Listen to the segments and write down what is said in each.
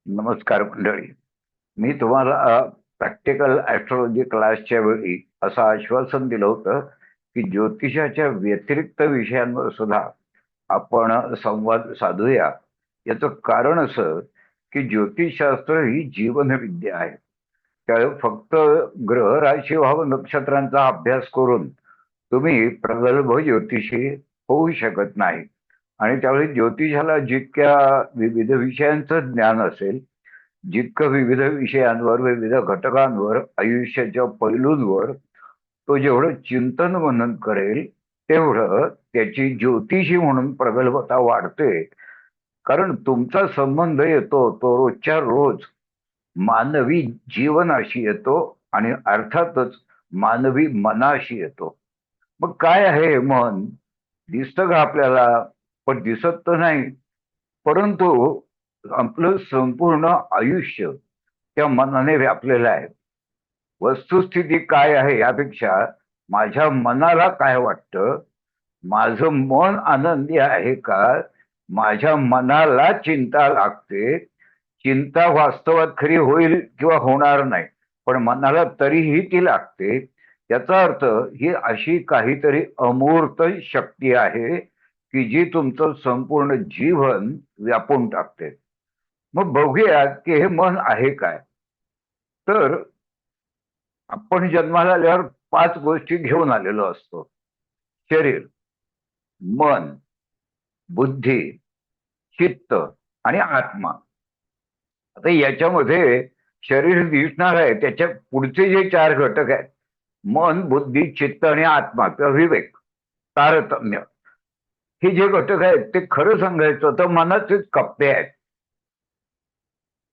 नमस्कार मंडळी. मी तुम्हाला प्रॅक्टिकल ॲस्ट्रॉलॉजी क्लासच्या वेळी असं आश्वासन दिलं होतं की ज्योतिषाच्या व्यतिरिक्त विषयांवर सुद्धा आपण संवाद साधूया. याचं कारण असं की ज्योतिषशास्त्र ही जीवनविद्या आहे. त्यामुळे फक्त ग्रह राशी भाव नक्षत्रांचा अभ्यास करून तुम्ही प्रगल्भ ज्योतिषी होऊ शकत नाही. आणि त्यावेळी ज्योतिषाला जितक्या विविध विषयांचं ज्ञान असेल, जितकं विविध विषयांवर, विविध घटकांवर, आयुष्याच्या पैलूंवर तो जेवढं चिंतन मनन करेल, तेवढं त्याची ज्योतिषी म्हणून प्रगल्भता वाढते. कारण तुमचा संबंध येतो तो रोजच्या रोज मानवी जीवनाशी येतो आणि अर्थातच मानवी मनाशी येतो. मग काय आहे हे मन? दिसतं का आपल्याला? पण दिसत तर नाही. परंतु आपलं संपूर्ण आयुष्य त्या मनाने व्यापलेलं आहे. वस्तुस्थिती काय आहे यापेक्षा माझ्या मनाला काय वाटतं, माझं मन आनंदी आहे का, माझ्या मनाला चिंता लागते, चिंता वास्तवात खरी होईल किंवा होणार नाही, पण मनाला तरीही ती लागते. याचा अर्थ ही अशी काहीतरी अमूर्त शक्ती आहे की जी तुमचं संपूर्ण जीवन व्यापून टाकते. मग बघूया की हे मन आहे काय. तर आपण जन्माला आल्यावर 5 गोष्टी घेऊन आलेलो असतो: शरीर, मन, बुद्धी, चित्त आणि आत्मा. आता याच्यामध्ये शरीर दिसणार आहे, त्याच्या पुढचे जे 4 घटक आहेत, मन, बुद्धी, चित्त आणि आत्मा किंवा विवेक, तारतम्य, हे जे घटक आहेत ते खरं सांगायचं तर मनाचेच कप्पे आहेत.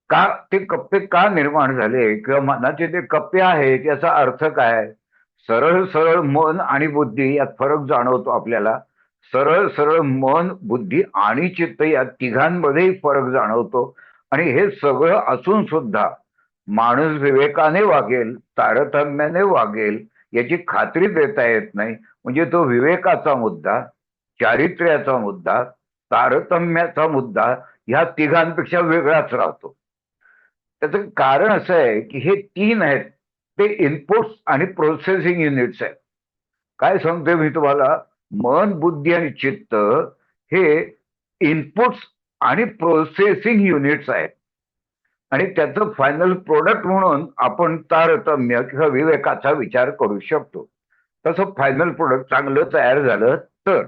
का ते कप्पे का निर्माण झाले किंवा मनाचे ते कप्पे आहेत याचा अर्थ काय? सरळ सरळ मन आणि बुद्धी यात फरक जाणवतो आपल्याला. सरळ सरळ मन, बुद्धी आणि चित्त या तिघांमध्येही फरक जाणवतो. आणि हे सगळं असून सुद्धा माणूस विवेकाने वागेल, तारतम्याने वागेल याची खात्री देता येत नाही. म्हणजे तो विवेकाचा मुद्दा, चारित्र्याचा मुद्दा, तारतम्याचा मुद्दा ह्या तिघांपेक्षा वेगळाच राहतो. त्याचं कारण असं आहे की हे 3 आहेत, ते इनपुट्स आणि प्रोसेसिंग युनिट्स आहेत. काय सांगतोय मी तुम्हाला? मन, बुद्धी आणि चित्त हे इनपुट्स आणि प्रोसेसिंग युनिट्स आहेत. आणि त्याचं फायनल प्रोडक्ट म्हणून आपण तारतम्य किंवा विवेकाचा विचार करू शकतो. तसं फायनल प्रोडक्ट चांगलं तयार झालं तर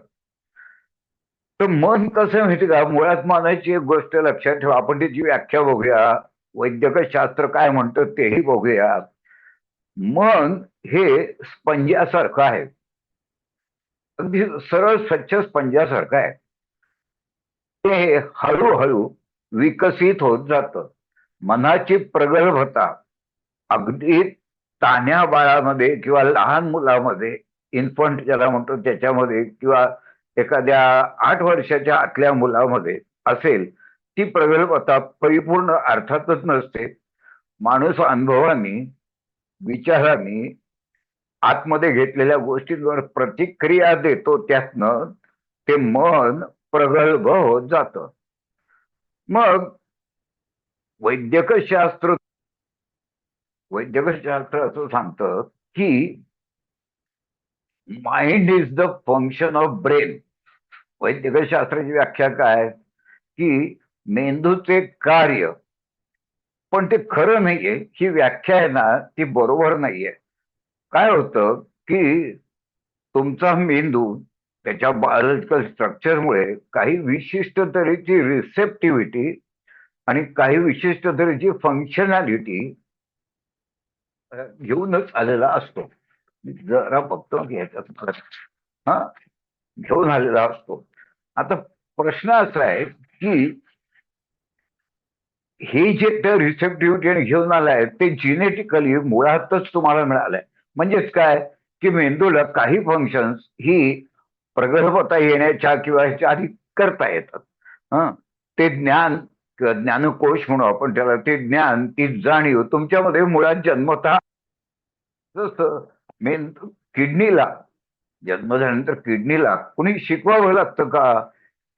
तर मन कसं आहे माहिती का? मुळात मनाची एक गोष्ट लक्षात ठेवा. आपण त्याची व्याख्या बघूया, वैद्यक शास्त्र काय म्हणतं तेही बघूया. मन हे स्पंजासारखं आहे, अगदी सरळ स्वच्छ स्पंजासारखं आहे. ते हळूहळू विकसित होत जातं. मनाची प्रगल्भता अगदी तान्ह्या बाळामध्ये किंवा लहान मुलामध्ये, इन्फंट ज्याला म्हणतो त्याच्यामध्ये, किंवा एखाद्या 8 वर्षाच्या आतल्या मुलामध्ये असेल, ती प्रगल्भता परिपूर्ण अर्थातच नसते. माणूस अनुभवानी, विचारांनी, आतमध्ये घेतलेल्या गोष्टींवर प्रतिक्रिया देतो, त्यातनं ते मन प्रगल्भ होत जातं. मग वैद्यकशास्त्र वैद्यकशास्त्र असं सांगतं की mind is the function of brain. वैद्यकशास्त्राची व्याख्या काय? की मेंदूचे कार्य. पण ते खरं नाहीये, ही व्याख्या आहे ना ती बरोबर नाहीये. काय होतं की तुमचा मेंदू त्याच्या बायोलॉजिकल स्ट्रक्चरमुळे काही विशिष्ट तऱ्हेची रिसेप्टिव्हिटी आणि काही विशिष्ट तऱ्हेची फंक्शनॅलिटी घेऊनच आलेला असतो. जरा बघतो की ह्याच्यात हा घेऊन आलेला असतो. आता प्रश्न असा आहे की हे जे त्या रिसेप्टिव्हिटी घेऊन आलाय ते जिनेटिकली मुळातच तुम्हाला मिळालंय. म्हणजेच काय? की मेंदूला काही फंक्शन्स ही प्रगल्भता येण्याच्या किंवा ह्याच्या आधी करता येतात. हं ते ज्ञान किंवा ज्ञानकोश म्हणू आपण त्याला, ते ज्ञान, ती जाणीव तुमच्यामध्ये मुळात जन्मतः. जसं मेंदू किडनीला, जन्म झाल्यानंतर किडनीला कुणी शिकवावं लागतं का?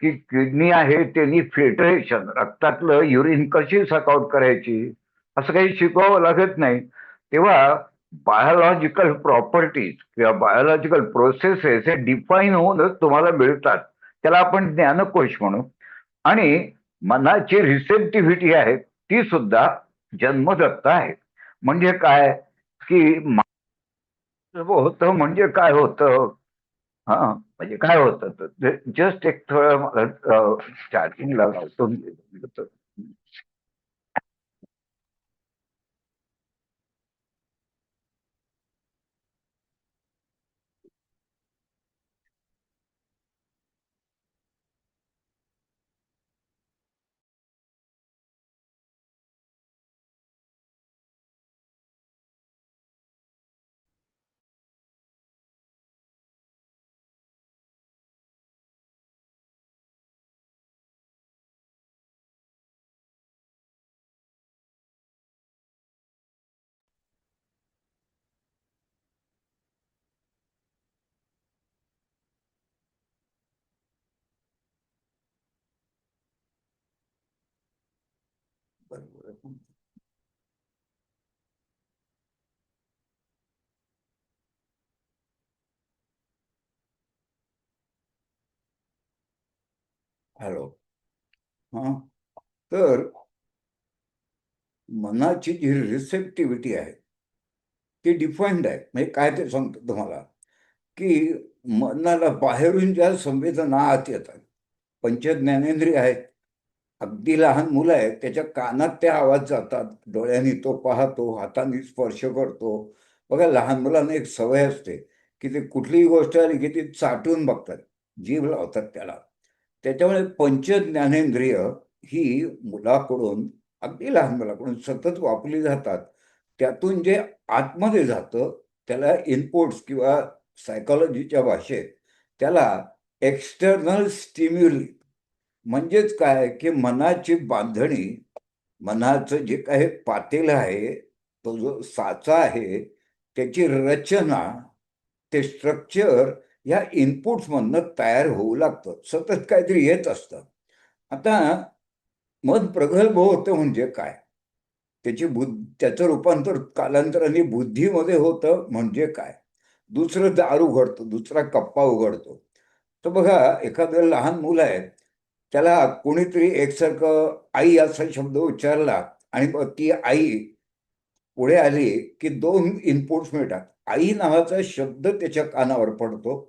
की किडनी आहे त्यांनी फिल्टरेशन, रक्तातलं युरिन कशी सक आउट करायची असं काही शिकवावं लागत नाही. तेव्हा बायोलॉजिकल प्रॉपर्टीज किंवा बायोलॉजिकल प्रोसेसेस हे डिफाईन होऊनच तुम्हाला मिळतात. त्याला आपण ज्ञानकोश म्हणू. आणि मनाची रिसेप्टिव्हिटी आहे ती सुद्धा जन्मदत्त आहे. म्हणजे काय की होतं म्हणजे काय होतं. हा, म्हणजे काय होतं तर जस्ट एक थोडं मला स्टार्टिंगला लावतो मी. हॅलो. हा. तर मनाची जी रिसेप्टिव्हिटी आहे ती डिफाईन्ड आहे. म्हणजे काय ते सांगतो तुम्हाला की मनाला बाहेरून ज्या संवेदना आत येतात, पंच ज्ञानेंद्रिय आहेत. अगदी लहान मुलं आहेत त्याच्या कानात ते आवाज जातात, डोळ्यांनी तो पाहतो, हाताने स्पर्श करतो. बघा, लहान मुलांना एक सवय असते की ते कुठलीही गोष्ट आली की ती चाटून बघतात, जीभ लावतात त्याला. त्याच्यामुळे पंच ज्ञानेंद्रिय ही मुलाकडून, अगदी लहान मुलाकडून सतत वापरली जातात. त्यातून जे आतमध्ये जातं त्याला इनपुट्स किंवा सायकोलॉजीच्या भाषेत त्याला एक्सटर्नल स्टिम्युली, म्हणजेच काय की मनाची बांधणी, मनाचं जे काही पातेलं आहे, तो जो साचा आहे, त्याची रचना, ते स्ट्रक्चर या इनपुट्समधनं तयार होऊ लागतं. सतत काहीतरी येत असतं. आता मन प्रगल्भ होतं म्हणजे काय, त्याचं रूपांतर कालांतराने बुद्धीमध्ये होतं म्हणजे काय, दुसरं दार उघडतो, दुसरा कप्पा उघडतो. तर बघा, एखादं लहान मुलं आहे, त्याला कोणीतरी एकसारखं आई असा शब्द उच्चारला आणि मग ती आई पुढे आली की दोन इनपुट्स मिळतात. आई नावाचा शब्द त्याच्या कानावर पडतो.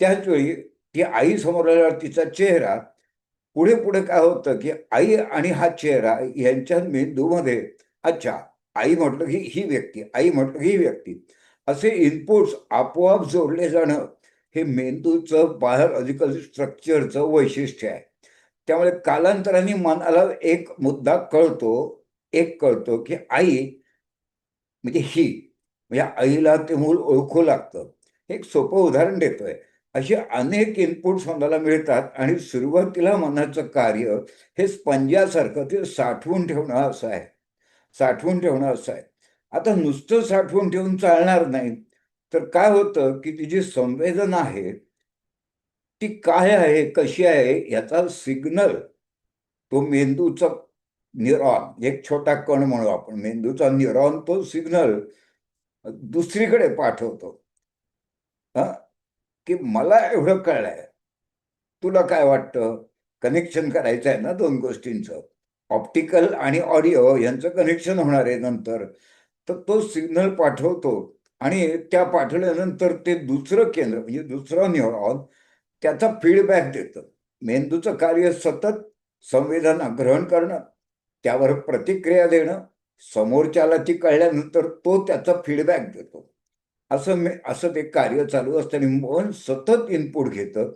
त्याच वेळी ती आई समोर आल्यावर तिचा चेहरा, पुढे पुढे काय होतं की आई आणि हा चेहरा यांच्या मेंदूमध्ये, अच्छा, आई म्हटलं की ही व्यक्ती, आई म्हटलं की ही व्यक्ती, असे इनपुट्स आपोआप जोडले जाणं हे मेंदूचं बायोलॉजिकल स्ट्रक्चरचं वैशिष्ट्य आहे. त्यामुळे कालांतराने मनाला एक मुद्दा कळतो, एक कळतो की आई म्हणजे ही, म्हणजे आईला ते मूल ओळखू लागतं. हे एक सोपं उदाहरण देतोय. असे अनेक इनपुट्स मनाला मिळतात आणि सुरुवातीला मनाचं कार्य हे स्पंजासारखं ते साठवून ठेवणं असं आहे. साठवून ठेवणं असं आहे. आता नुसतं साठवून ठेवून चालणार नाही. तर काय होतं की ती जी संवेदना आहे ती काय आहे, कशी आहे, याचा सिग्नल तो मेंदूचा न्यूरॉन, एक छोटा कण म्हणू आपण, मेंदूचा न्यूरॉन तो सिग्नल दुसरीकडे पाठवतो. हा, की मला एवढं कळलंय, तुला काय वाटतं. कनेक्शन करायचं आहे ना दोन गोष्टींचं, ऑप्टिकल आणि ऑडिओ यांचं कनेक्शन होणार आहे नंतर. तर तो सिग्नल पाठवतो आणि त्या पाठवल्यानंतर ते दुसरं केंद्र म्हणजे दुसरं न्यूरॉन त्याचा फीडबॅक देतं. मेंदूचं कार्य सतत संवेदना ग्रहण करणं, त्यावर प्रतिक्रिया देणं, समोरच्याला ती कळल्यानंतर तो त्याचा फीडबॅक देतो. असं ते कार्य चालू असताना मन सतत इनपुट घेतं,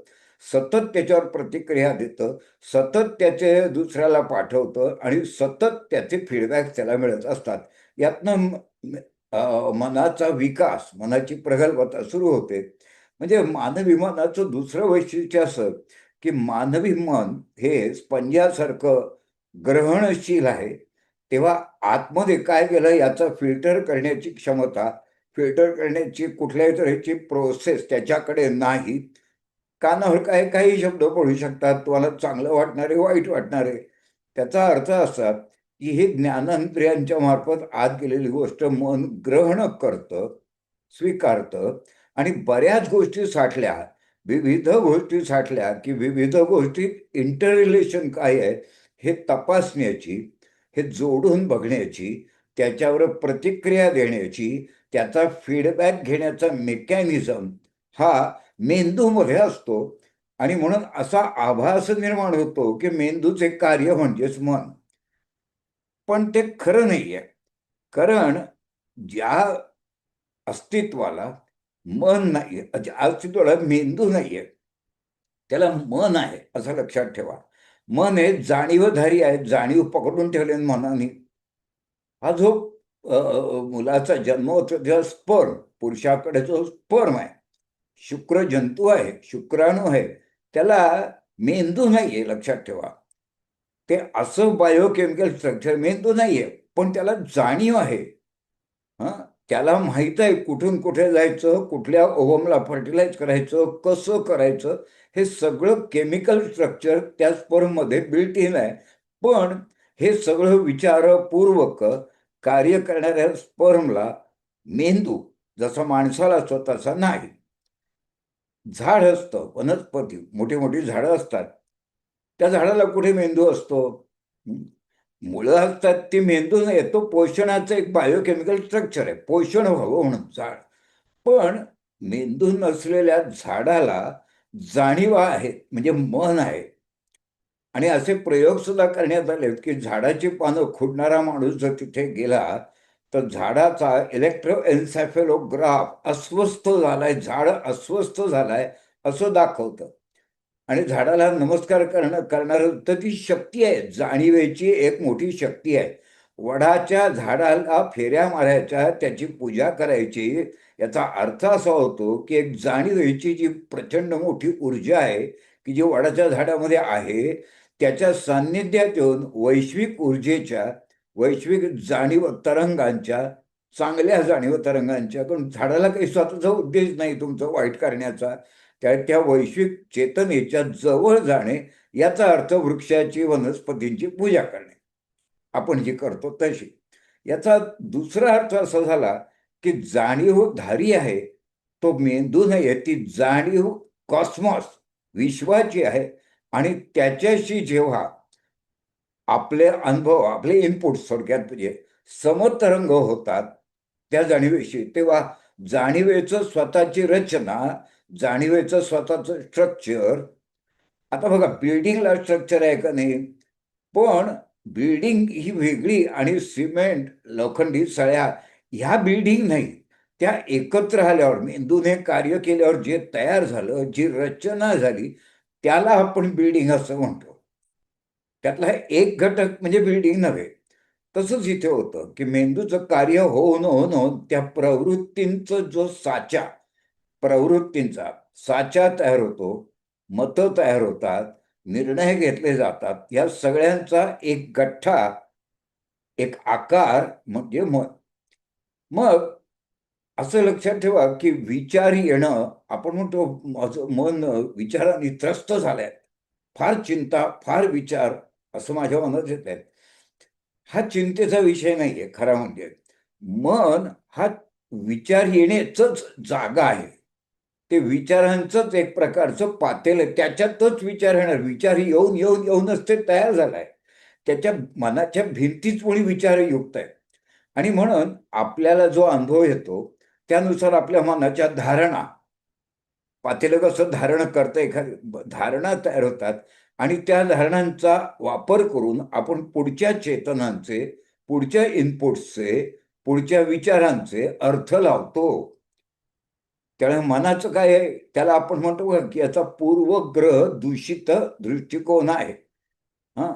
सतत त्याच्यावर प्रतिक्रिया देतं, सतत त्याचे दुसऱ्याला पाठवतं आणि सतत त्याचे फीडबॅक त्याला मिळत असतात. यातनं मनाचा विकास, मनाची प्रगल्भता सुरू होते. म्हणजे मानवी मनाचं दुसरं वैशिष्ट्य असं की मानवी मन हे स्पंजासारखं ग्रहणशील आहे. तेव्हा आतमध्ये काय गेलं याचा फिल्टर करण्याची क्षमता, फिल्टर करण्याची कुठल्याही तऱ्हेची प्रोसेस त्याच्याकडे नाही. कानावर काही काही शब्द पडू शकतात, तुम्हाला चांगलं वाटणारे, वाईट वाटणारे. त्याचा अर्थ असा की हे ज्ञानेंद्रियांच्या मार्फत आत गेलेली गोष्ट मन ग्रहण करतं, स्वीकारतं. आणि बऱ्याच गोष्टी साठल्या, विविध गोष्टी साठल्या की विविध गोष्टी इंटर रिलेशन काय आहे हे तपासण्याची, हे जोडून बघण्याची, त्याच्यावर प्रतिक्रिया देण्याची, त्याचा फीडबॅक घेण्याचा मेकॅनिझम हा मेंदूमध्ये असतो. आणि म्हणून असा आभास निर्माण होतो की मेंदूचे कार्य म्हणजेच मन. पण ते खरं नाहीये. कारण ज्या अस्तित्वाला मन नाहीये, ज्या अस्तित्वाला मेंदू नाहीये, त्याला मन आहे असं लक्षात ठेवा. मन हे जाणीवधारी आहे, जाणीव पकडून ठेवले मनाने. हा जो मुलाचा जन्म होतो तेव्हा स्पर्म, पुरुषाकडे जो स्पर्म आहे, शुक्र जंतू आहे, शुक्राणू आहे, त्याला मेंदू नाहीये लक्षात ठेवा. ते असं बायोकेमिकल स्ट्रक्चर मेंदू नाहीये, पण त्याला जाणीव आहे. हा, त्याला माहित आहे कुठून कुठे जायचं, कुठल्या ओव्हमला फर्टिलाइज करायचं, कसं करायचं. हे सगळं केमिकल स्ट्रक्चर त्या स्पर्म मध्ये बिल्ट इन आहे. पण हे सगळं विचारपूर्वक कार्य करणाऱ्या स्पर्मला मेंदू जसा माणसाला असतो तसा नाही. झाड असतं, वनस्पती, मोठी मोठी झाडं असतात, त्या झाडाला कुठे मेंदू असतो? मुळं असतात, ती मेंदू नाही, तो पोषणाचं एक बायोकेमिकल स्ट्रक्चर आहे, पोषण व्हावं म्हणून झाड. पण मेंदू नसलेल्या झाडाला जाणीवा आहेत, म्हणजे मन आहे. आणि असे प्रयोग सुद्धा करण्यात आले की झाडाची पानं खुडणारा माणूस जर तिथे गेला तर झाडाचा इलेक्ट्रोएन्सेफेलोग्राफ अस्वस्थ झालाय, झाड अस्वस्थ झालाय असं दाखवतं. आणि झाडाला नमस्कार करणार तर ती शक्ती आहे, जाणीवेची एक मोठी शक्ती आहे. वडाच्या झाडाला फेऱ्या मारायच्या, त्याची पूजा करायची. याचा अर्थ असा होतो की एक जाणीवेची जी प्रचंड मोठी ऊर्जा आहे की जी वडाच्या झाडामध्ये आहे, त्याच्या सान्निध्यात येऊन वैश्विक ऊर्जेच्या, वैश्विक जाणीव तरंगांच्या, चांगल्या जाणीव तरंगांच्या, कारण झाडाला काही स्वतःचा उद्देश नाही तुमचं वाईट करण्याचा, त्या वैश्विक चेतनेच्या जवळ जाणे, याचा अर्थ वृक्षाची, वनस्पतींची पूजा करणे, आपण जी करतो तशी. याचा दुसरा अर्थ असा झाला की जाणीवधारी आहे तो मेंदू नाहीये, ती जाणीव कॉस्मॉस, विश्वाची आहे. आणि त्याच्याशी जेव्हा आपले अनुभव, आपले इनपुट थोडक्यात म्हणजे समतरंग होतात त्या जाणीवेशी, तेव्हा जाणीवेचं स्वतःची रचना, जाणीवेचं स्वतःचं स्ट्रक्चर. आता बघा, बिल्डिंगला स्ट्रक्चर आहे का नाही? पण बिल्डिंग ही वेगळी आणि सिमेंट, लोखंडी सळ्या ह्या बिल्डिंग नाही. त्या एकत्र आल्यावर, मेंदूने कार्य केल्यावर जे तयार झालं, जी रचना झाली, त्याला आपण बिल्डिंग असं म्हणतो. त्यातला एक घटक म्हणजे बिल्डिंग नव्हे. तसंच इथे होतं की मेंदूचं कार्य होऊन होऊन होऊन त्या प्रवृत्तींचं जो साचा, प्रवृत्तींचा साचा तयार होतो, मतं तयार होतात, निर्णय घेतले जातात, या सगळ्यांचा एक गठ्ठा, एक आकार म्हणजे मन. मग असं लक्षात ठेवा की विचार येणं, आपण म्हणतो माझं मन विचाराने त्रस्त झालंय, फार चिंता, फार विचार असं माझ्या मनात येत आहेत. हा चिंतेचा विषय नाहीये खरा म्हणजे. मन हा विचार येण्याच जागा आहे. ते विचारांचंच एक प्रकारचं पातेल आहे, त्याच्यातच विचार येणार. विचार येऊन येऊन येऊनच ते तयार झालाय. त्याच्या मनाच्या भिंतीच मुळी विचारयुक्त आहे. आणि म्हणून आपल्याला जो अनुभव येतो त्यानुसार आपल्या मनाच्या धारणा, पातेलं कसं धारण करतं, एखादी धारणा तयार होतात. आणि त्या धारणांचा वापर करून आपण पुढच्या चेतनांचे, पुढच्या इनपुट्सचे, पुढच्या विचारांचे अर्थ लावतो. त्यामुळे मनाचं काय आहे, त्याला आपण म्हणतो की याचा पूर्वग्रह दूषित दृष्टिकोन आहे. हा,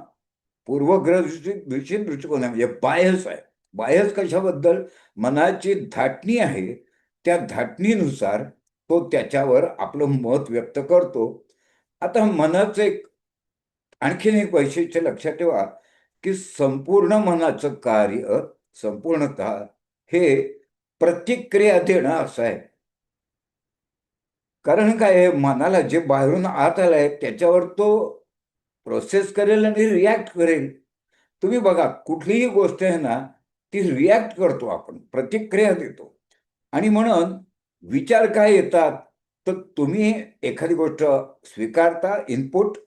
पूर्वग्रह दूषित दृष्टिकोन आहे, म्हणजे बायस आहे. बायस कशाबद्दल? मनाची धाटणी आहे, त्या धाटणीनुसार तो त्याच्यावर आपलं मत व्यक्त करतो. आता मनाचं एक आणखीन एक वैशिष्ट्य लक्षात ठेवा की संपूर्ण मनाचं कार्य संपूर्णतः हे प्रतिक्रिया देणं असं आहे. कारण काय आहे, मनाला जे बाहेरून आत आलंय त्याच्यावर तो प्रोसेस करेल आणि रिॲक्ट करेल. तुम्ही बघा, कुठलीही गोष्ट आहे ना, ती रिॲक्ट करतो आपण, प्रतिक्रिया देतो. आणि म्हणून विचार काय येतात, तर तुम्ही एखादी गोष्ट स्वीकारता, इनपुट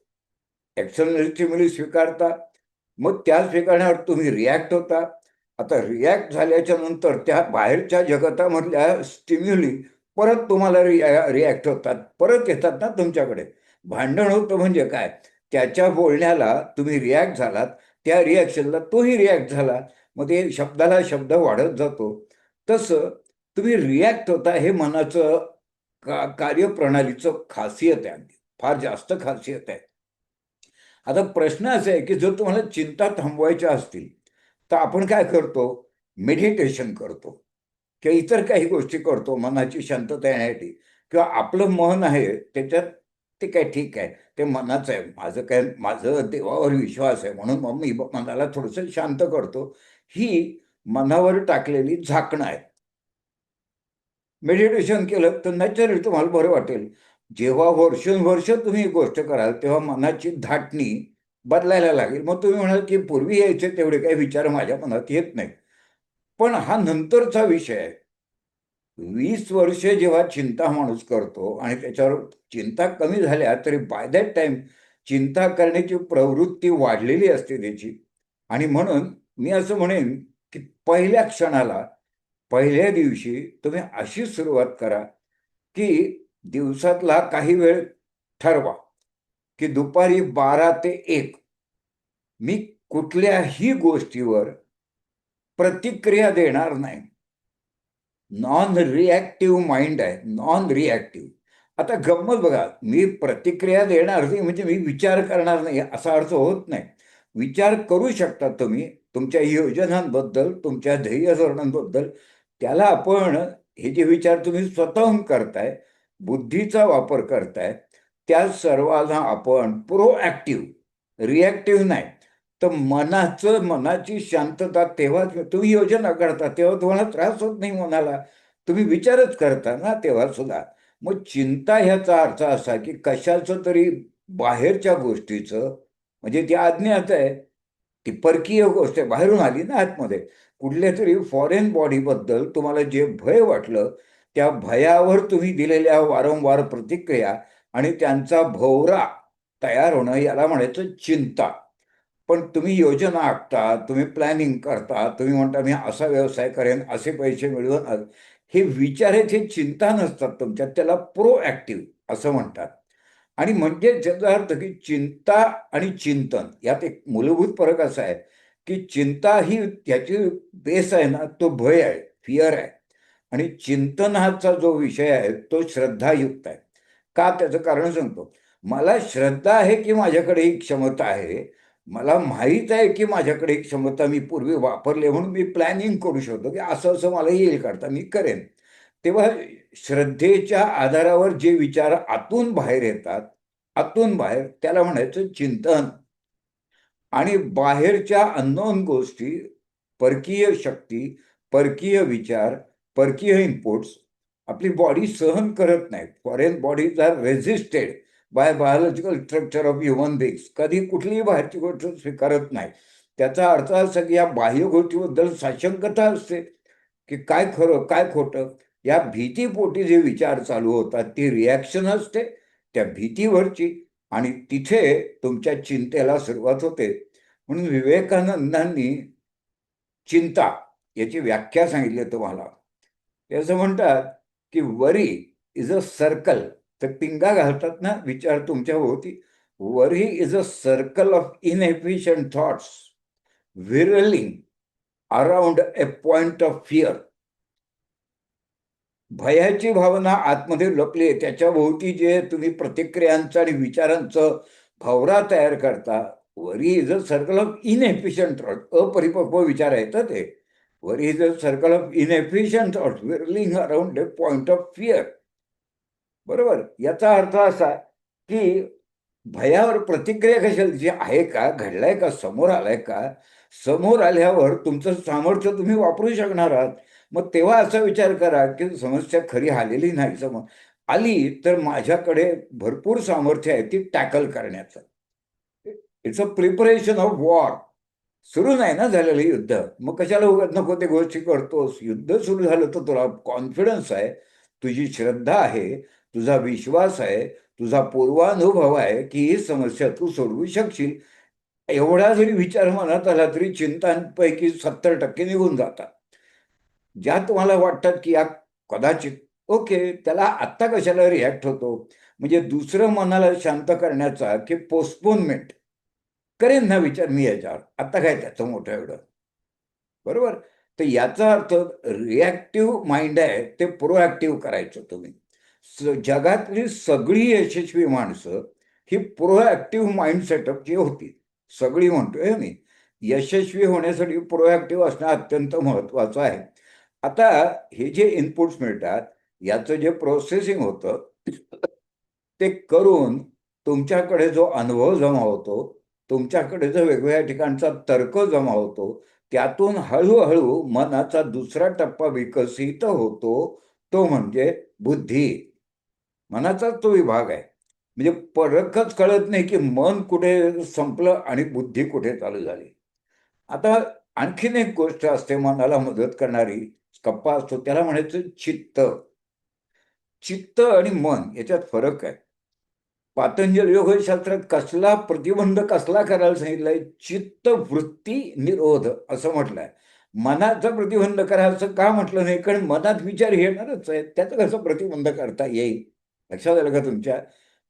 एक्सटर्नल स्टिम्युली स्वीकारता, मग त्या स्वीकारण्यावर तुम्ही रिॲक्ट होता. आता रिॲक्ट झाल्याच्या नंतर त्या बाहेरच्या जगतामधल्या स्टिम्युली परत तुम्हाला रिॲक्ट होतात, परत येतात ना तुमच्याकडे. भांडण होतं म्हणजे काय, त्याच्या बोलण्याला तुम्ही रिॲक्ट झालात, त्या रिॲक्शनला तोही रिॲक्ट झाला, मग ते शब्दाला शब्द वाढत जातो. तसं तुम्ही रिॲक्ट होता, हे मनाचं कार्यप्रणालीचं खासियत आहे, फार जास्त खासियत आहे. आता प्रश्न असा आहे की जर तुम्हाला चिंता थांबवायच्या असतील तर आपण काय करतो, मेडिटेशन करतो किंवा इतर काही गोष्टी करतो मनाची शांतता येण्यासाठी. किंवा आपलं मन आहे त्याच्यात, ते काय ठीक आहे, ते मनाचं आहे, माझं देवावर विश्वास आहे म्हणून मग मी मनाला थोडंसं शांत करतो. ही मनावर टाकलेली झाकणं आहे. मेडिटेशन केलं तर नॅचरली तुम्हाला बरं वाटेल. जेव्हा वर्षोनवर्ष तुम्ही ही गोष्ट कराल तेव्हा मनाची धाटणी बदलायला लागेल. मग तुम्ही म्हणाल की पूर्वी यायचे तेवढे काही विचार माझ्या मनात येत नाहीत. पण हा नंतरचा विषय आहे. 20 वर्ष जेव्हा चिंता माणूस करतो आणि त्याच्यावर चिंता कमी झाल्या तरी बाय दॅट टाइम चिंता करण्याची प्रवृत्ती वाढलेली असते त्याची. आणि म्हणून मी असं म्हणेन की पहिल्या क्षणाला, पहिल्या दिवशी तुम्ही अशी सुरुवात करा की दिवसातला काही वेळ ठरवा की दुपारी 12 ते 1 मी कुठल्याही गोष्टीवर प्रतिक्रिया देणार नाही. नॉन रिॲक्टिव्ह माइंड आहे, नॉन रिॲक्टिव्ह. आता गंमत बघा, मी प्रतिक्रिया देणार नाही म्हणजे मी विचार करणार नाही असा अर्थ होत नाही. विचार करू शकता तुम्ही तुमच्या योजनांबद्दल, तुमच्या ध्येय धोरणांबद्दल. त्याला आपण, हे जे विचार तुम्ही स्वतःहून करताय, बुद्धीचा वापर करताय, त्या सर्वांना आपण प्रोॲक्टिव्ह, रिॲक्टिव्ह नाही. तर मनाची शांतता तेव्हाच, तुम्ही योजना करता तेव्हा तुम्हाला त्रास होत नाही मनाला. तुम्ही विचारच करता ना तेव्हा सुद्धा. मग चिंता ह्याचा अर्थ असा की कशाचं तरी बाहेरच्या गोष्टीचं, म्हणजे ती अज्ञात आहे, ती परकीय गोष्ट आहे, बाहेरून आली ना आतमध्ये. कुठल्या तरी फॉरेन बॉडीबद्दल तुम्हाला जे भय वाटलं, त्या भयावर तुम्ही दिलेल्या वारंवार प्रतिक्रिया आणि त्यांचा भोवरा तयार होणं, याला म्हणायचं चिंता. पण तुम्ही योजना आखता, तुम्ही प्लॅनिंग करता, तुम्ही म्हणता मी असा व्यवसाय करेन, असे पैसे मिळवून, हे विचार आहेत, हे चिंता नसतात तुमच्यात, त्याला प्रोॲक्टिव्ह असं म्हणतात. आणि म्हणजे त्याचा अर्थ की चिंता आणि चिंतन यात एक मूलभूत फरक असा आहे की चिंता ही, त्याची बेस आहे ना, तो भय आहे, फिअर आहे. आणि चिंतनाचा जो विषय आहे तो श्रद्धायुक्त आहे. का, त्याचं कारण सांगतो. मला श्रद्धा आहे की माझ्याकडे ही क्षमता आहे, मला माहीत आहे की माझ्याकडे ही क्षमता मी पूर्वी वापरली, म्हणून मी प्लॅनिंग करू शकतो की असं असं मला येईल करता, मी करेन. तेव्हा श्रद्धेच्या आधारावर जे विचार आतून बाहेर येतात, आतून बाहेर, त्याला म्हणायचं चिंतन. आणि बाहेरच्या अननोन गोष्टी, परकीय शक्ती, परकीय विचार, परकीय इनपुट्स आपली बॉडी सहन करत नाही. Foreign bodies are resisted by biological structure of human beings. कधी कुठलीही बाहेरची गोष्ट स्वीकारत नाही. त्याचा अर्थ असा की या बाह्य गोष्टीबद्दल साशंकता असते की काय खरं काय खोटं. या भीतीपोटी जे विचार चालू होतात ती रिॲक्शन असते त्या भीतीवरची, आणि तिथे तुमच्या चिंतेला सुरुवात होते. म्हणून विवेकानंदांनी चिंता याची व्याख्या सांगितली तुम्हाला. ते असं म्हणतात की वरी इज अ सर्कल, तर पिंगा घालतात ना विचार तुमच्या भोवती. Worry is a circle of inefficient thoughts whirling around a point of fear. भयाची भावना आतमध्ये लपली आहे, त्याच्या भोवती जे तुम्ही प्रतिक्रियांचं आणि विचारांचं भवरा तयार करता. Worry is a circle of inefficient thought, अपरिपक्व विचार आहेत ते. Worry is a circle of inefficient thought whirling around a point of fear. बरोबर, याचा अर्थ असा की भयावर प्रतिक्रिया कशाला जी आहे का, घडलाय का, समोर आलाय का, समोर आल्यावर तुमचं सामर्थ्य तुम्ही वापरू शकणार आहात. मग तेव्हा असा विचार करा की समस्या खरी आलेली नाही समोर, आली तर माझ्याकडे भरपूर सामर्थ्य आहे ती टॅकल करण्याचं. It's a preparation of war. सुरू नाही ना झालेलं युद्ध, मग कशाला उगाच नको ते गोष्टी करतोस. युद्ध सुरू झालं तर तुला कॉन्फिडन्स आहे, तुझी श्रद्धा आहे, तुझा विश्वास आहे, तुझा पूर्वानुभव आहे की ही समस्या तू सोडवू शकशील. एवढा जरी विचार मनात आला तरी चिंतांपैकी 70% निघून जातात. ज्या तुम्हाला वाटतात की या कदाचित, ओके, त्याला आत्ता कशाला रिॲक्ट होतो, म्हणजे दुसरं मनाला शांत करण्याचा की पोस्टपोनमेंट करेन ना विचार मी याच्यावर, आता काय त्याचं मोठं एवढं, बरोबर. तर याचा अर्थ रिॲक्टिव्ह माइंड आहे ते प्रोॲक्टिव्ह करायचं तुम्ही. जगातली सगळी यशस्वी माणसं ही प्रोॲक्टिव्ह माइंड सेटअपची होती. सगळी म्हणतोय मी. यशस्वी होण्यासाठी प्रोॲक्टिव्ह असणं अत्यंत महत्वाचं आहे. आता हे जे इनपुट्स मिळतात याचं जे प्रोसेसिंग होतं ते करून तुमच्याकडे जो अनुभव जमा होतो, तुमच्याकडे जो वेगवेगळ्या ठिकाणचा तर्क जमा होतो, त्यातून हळूहळू मनाचा दुसरा टप्पा विकसित होतो, तो म्हणजे बुद्धी. मनाचा तो विभाग आहे. म्हणजे फरकच कळत नाही की मन कुठे संपलं आणि बुद्धी कुठे चालू झाली. आता आणखीन एक गोष्ट असते मनाला मदत करणारी, कप्पा असतो, त्याला म्हणायचं चित्त. चित्त आणि मन याच्यात फरक आहे. पातंजल योगशास्त्रात कसला प्रतिबंध कसला करायला सांगितलंय? चित्त वृत्ती निरोध असं म्हटलंय. मनाचा प्रतिबंध करा असं का म्हटलं नाही? कारण मनात विचार येणारच आहे, त्याचा कसं प्रतिबंध करता येईल? लक्षात आलं का तुमच्या?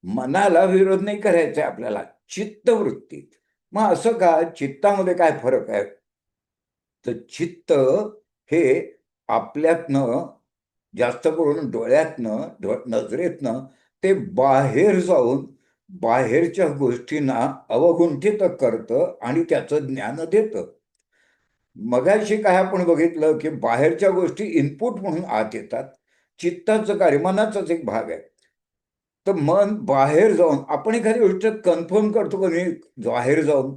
मनाला विरोध नाही करायचा आहे आपल्याला, चित्तवृत्तीत. मग असं का? चित्तामध्ये काय फरक आहे? तर चित्त हे आपल्यातनं, जास्त करून डोळ्यातनं, नजरेतनं ते बाहेर जाऊन बाहेरच्या गोष्टींना अवगुंठित करतं आणि त्याचं ज्ञान देतं. मगाशी काय आपण बघितलं की बाहेरच्या गोष्टी इनपुट म्हणून आत येतात. चित्ताचं कार्य मनाचाच एक भाग आहे. तर मन बाहेर जाऊन आपण एखादी गोष्ट कन्फर्म करतो का नाही, बाहेर जाऊन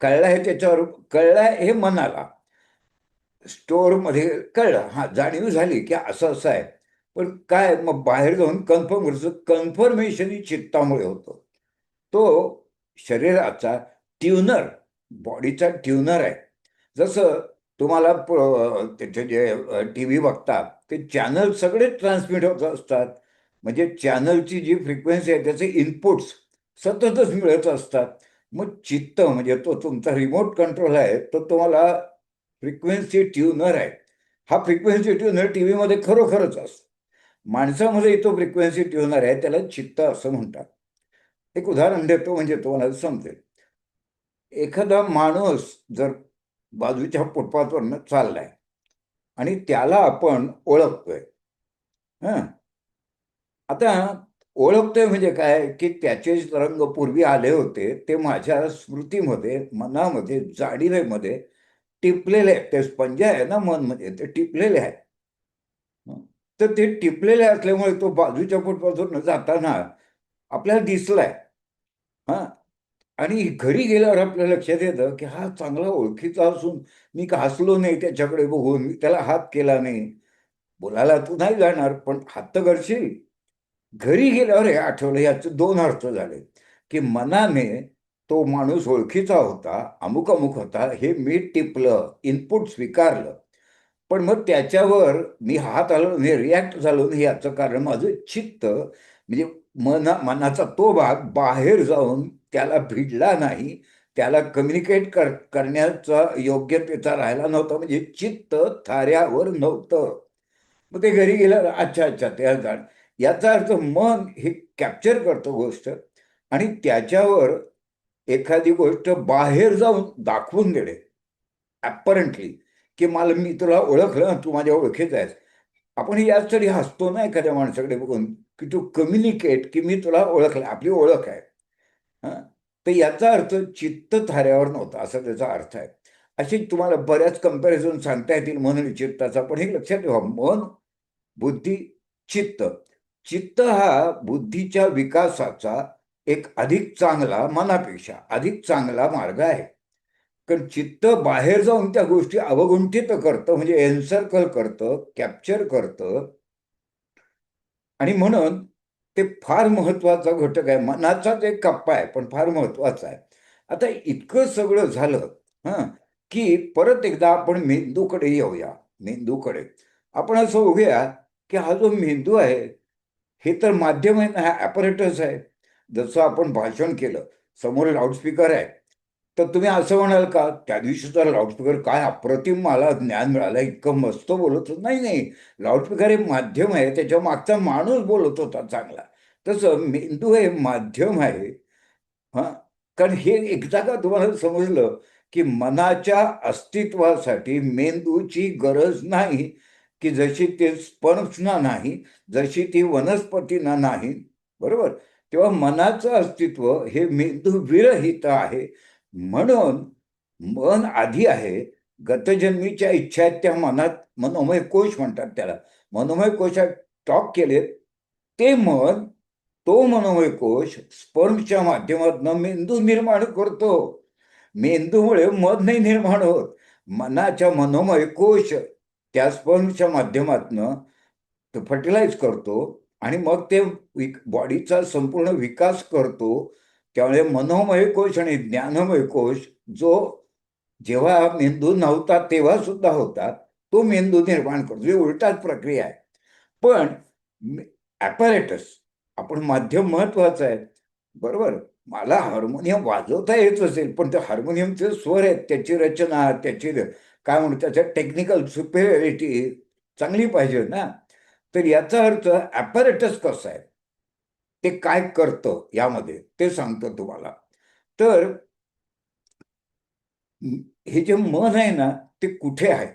कळलं आहे त्याच्यावर, कळलं आहे हे मनाला, स्टोअरमध्ये कळलं, हा जाणीव झाली की असं असं आहे. पण काय मग बाहेर जाऊन कन्फर्म करतो, कन्फर्मेशन ही चित्तामुळे होतं. तो शरीराचा ट्युनर, बॉडीचा ट्युनर आहे. जसं तुम्हाला त्याचे जे टी व्ही बघता ते चॅनल सगळे ट्रान्समिट होत असतात. म्हणजे चॅनलची जी फ्रिक्वेन्सी आहे त्याचे इनपुट्स सततच मिळत असतात. मग चित्त म्हणजे तो तुमचा रिमोट कंट्रोल आहे, तो तुम्हाला फ्रिक्वेन्सी ट्युनर आहे. हा फ्रिक्वेन्सी ट्युनर टी व्हीमध्ये खरोखरच असतो. माणसामध्ये तो फ्रिक्वेन्सी ट्युनर आहे, त्याला चित्त असं म्हणतात. एक उदाहरण देतो म्हणजे तुम्हाला समजेल. एखादा माणूस जर बाजूच्या फुटपाथवरनं चाललाय आणि त्याला आपण ओळखतोय. हं, आता ओळखतोय म्हणजे काय की त्याचे रंग पूर्वी आले होते ते माझ्या स्मृतीमध्ये, मनामध्ये, जाणीवेमध्ये टिपलेले आहेत. ते स्पंज आहे ना मन, म्हणजे ते टिपलेले आहेत. हं, तर ते टिपलेले असल्यामुळे तो बाजूच्या फुटपाथवरनं जाताना आपल्याला दिसलाय. हा, आणि घरी गेल्यावर आपल्या लक्षात येतं की हा चांगला ओळखीचा असून मी का हसलो नाही त्याच्याकडे बघून, मी त्याला हात केला नाही. बोलायला तू नाही जाणार पण हात तर करशील. घरी गेल्यावर हे आठवलं. याचे दोन अर्थ झाले की मनाने तो माणूस ओळखीचा होता, अमुक अमुक होता, हे मी टिपलं, इनपुट स्वीकारलं. पण मग त्याच्यावर मी हात आलो नाही, रिॲक्ट झालो नाही, याचं कारण माझं चित्त म्हणजे मनाचा तो भाग बाहेर जाऊन त्याला भिडला नाही, त्याला कम्युनिकेट करण्याचा योग्यतेचा राहिला नव्हता, म्हणजे चित्त थाऱ्यावर नव्हतं. मग ते घरी गेल्यावर अच्छा अच्छा त्या जाण, याचा अर्थ मन हे कॅप्चर करतो गोष्ट आणि त्याच्यावर एखादी गोष्ट बाहेर जाऊन दाखवून देणे, ॲपरंटली, की मला, मी तुला ओळखलं, तू माझ्या ओळखीचा आहेस. आपण याचसाठी हसतो ना एखाद्या माणसाकडे बघून, की तू कम्युनिकेट की मी तुला ओळखलं, आपली ओळख आहे. हं, तर याचा अर्थ चित्त थाऱ्यावर नव्हता असा त्याचा अर्थ आहे. अशी तुम्हाला बऱ्याच कंपॅरिझन सांगता येतील मन आणि चित्ताचा, पण हे लक्षात ठेवा, मन, बुद्धी, चित्त. चित्त हा बुद्धीच्या विकासाचा एक अधिक चांगला, मनापेक्षा अधिक चांगला मार्ग आहे. कारण चित्त बाहेर जाऊन त्या गोष्टी अवगुंठित करतं, म्हणजे एन्सर्कल करतं, कॅप्चर करतं. आणि म्हणून ते फार महत्वाचा घटक आहे. मनाचाच एक कप्पा आहे, पण फार महत्वाचा आहे. आता इतकं सगळं झालं हं, की परत एकदा आपण मेंदूकडे येऊया. मेंदूकडे आपण असं बघूया की हा जो मेंदू आहे हे तर माध्यम आहे ना, हा ॲपरेटस आहे. जसं आपण भाषण केलं, समोर लाऊडस्पीकर आहे, तर तुम्ही असं म्हणाल का त्या दिवशीचा लाऊडस्पीकर काय अप्रतिम मला ज्ञान मिळालं, इतकं मस्त बोलत होत. नाही नाही, लाऊडस्पीकर हे माध्यम आहे, त्याच्या मागचा माणूस बोलत होता चांगला. तसं मेंदू हे माध्यम आहे. हा, कारण हे एकदा का तुम्हाला समजलं की मनाच्या अस्तित्वासाठी मेंदूची गरज नाही, की जशी ते स्पर्शना नाही, जशी ती वनस्पतींना नाही, बरोबर. तेव्हा मनाचं अस्तित्व हे मेंदू विरहित आहे. म्हणून मन आधी आहे. गतजन्मीच्या इच्छा आहेत त्या मनात, मनोमय कोश म्हणतात त्याला. मनोमय कोशात टॉक केले ते मन, तो मनोमय कोश स्पर्मच्या माध्यमातून मेंदू निर्माण करतो. मेंदूमुळे मध नाही निर्माण होत. मनाच्या मनोमय कोश त्या स्पर्मच्या माध्यमातून फर्टिलाइज करतो आणि मग ते बॉडीचा संपूर्ण विकास करतो. त्यामुळे मनोमय कोश आणि ज्ञानमय कोश जो जेव्हा मेंदू नव्हता तेव्हा सुद्धा होता, तो मेंदू निर्माण करतो. ही उलटाच प्रक्रिया आहे. पण ॲपॅरेटस, आपण माध्यम महत्वाचं आहे, बरोबर. मला हार्मोनियम वाजवता येत असेल, पण ते हार्मोनियमचे स्वर आहेत, त्याची रचना, त्याची काय म्हणतो त्याच्या टेक्निकल सुपेरियरिटी चांगली पाहिजे ना. तर याचा अर्थ ॲपॅरेटस कसं आहे, ते काय करतं यामध्ये ते सांगतो तुम्हाला. तर हे जे मन आहे ना, ते कुठे आहे,